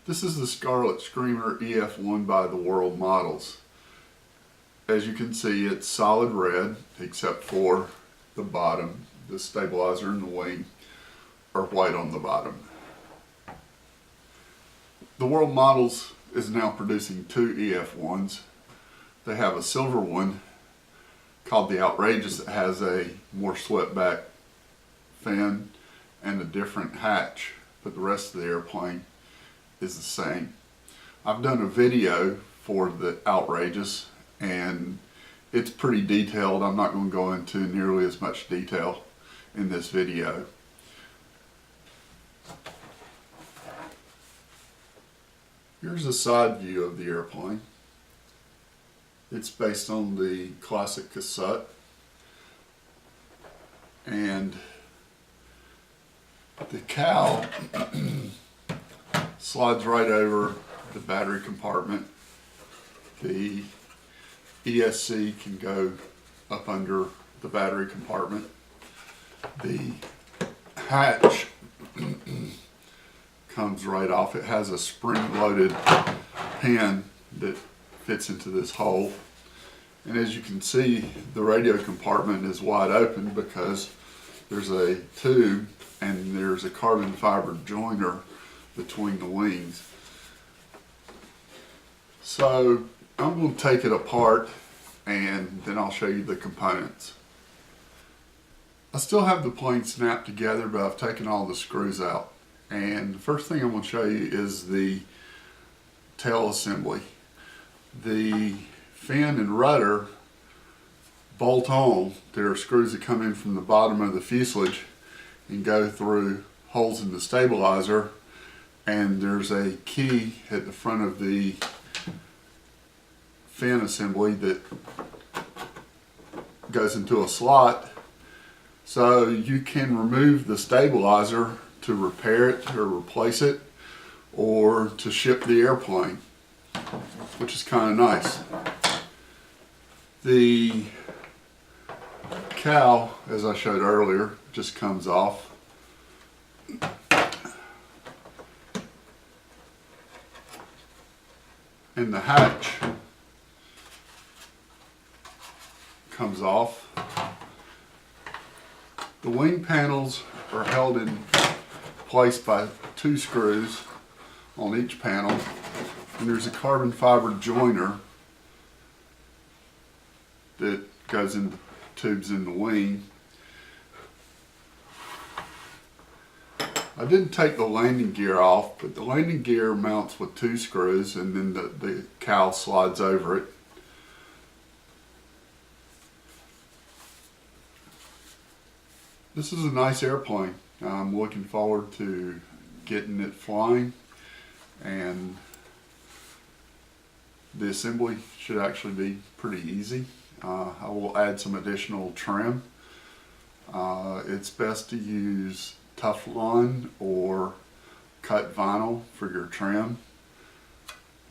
This is the Scarlet Screamer EF1 by the World Models. As you can see, it's solid red except for the bottom. The stabilizer and the wing are white on the bottom. The World Models is now producing two EF1s. They have a silver one called the Outrageous that has a more swept back fin and a different hatch, but the rest of the airplane is the same. I've done a video for the Outrageous and it's pretty detailed. I'm not going to go into nearly as much detail in this video. Here's a side view of the airplane. It's based on the classic cassette, and the cowl slides right over the battery compartment. The ESC can go up under the battery compartment. The hatch comes right off. It has a spring-loaded pin that fits into this hole. And as you can see, the radio compartment is wide open because there's a tube and there's a carbon fiber joiner between the wings. So I'm going to take it apart and then I'll show you the components. I still have the plane snapped together, but I've taken all the screws out. And the first thing I'm going to show you is the tail assembly. The fin and rudder bolt on. There are screws that come in from the bottom of the fuselage and go through holes in the stabilizer, and there's a key at the front of the fin assembly that goes into a slot, so you can remove the stabilizer to repair it or replace it, or to ship the airplane, which is kind of nice. The cowl, as I showed earlier, just comes off. And the hatch comes off. The wing panels are held in place by two screws on each panel, and there's a carbon fiber joiner that goes in the tubes in the wing. I didn't take the landing gear off, but the landing gear mounts with two screws and then the cowl slides over it. This is a nice airplane. I'm looking forward to getting it flying, and the assembly should actually be pretty easy. I will add some additional trim. It's best to use Teflon or cut vinyl for your trim.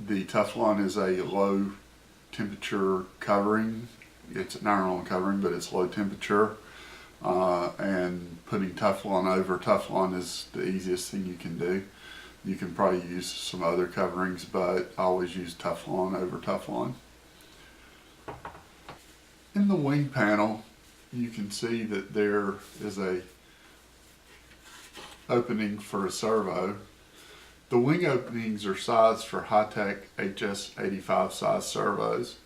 The Teflon is a low temperature covering. It's an iron-on covering, but it's low temperature. And putting Teflon over Teflon is the easiest thing you can do. You can probably use some other coverings, but I always use Teflon over Teflon. In the wing panel, you can see that there is a opening for a servo. The wing openings are sized for high-tech HS85 size servos.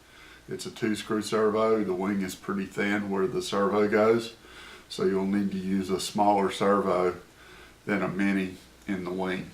It's a 2-screw servo. The wing is pretty thin where the servo goes, so you'll need to use a smaller servo than a mini in the wing.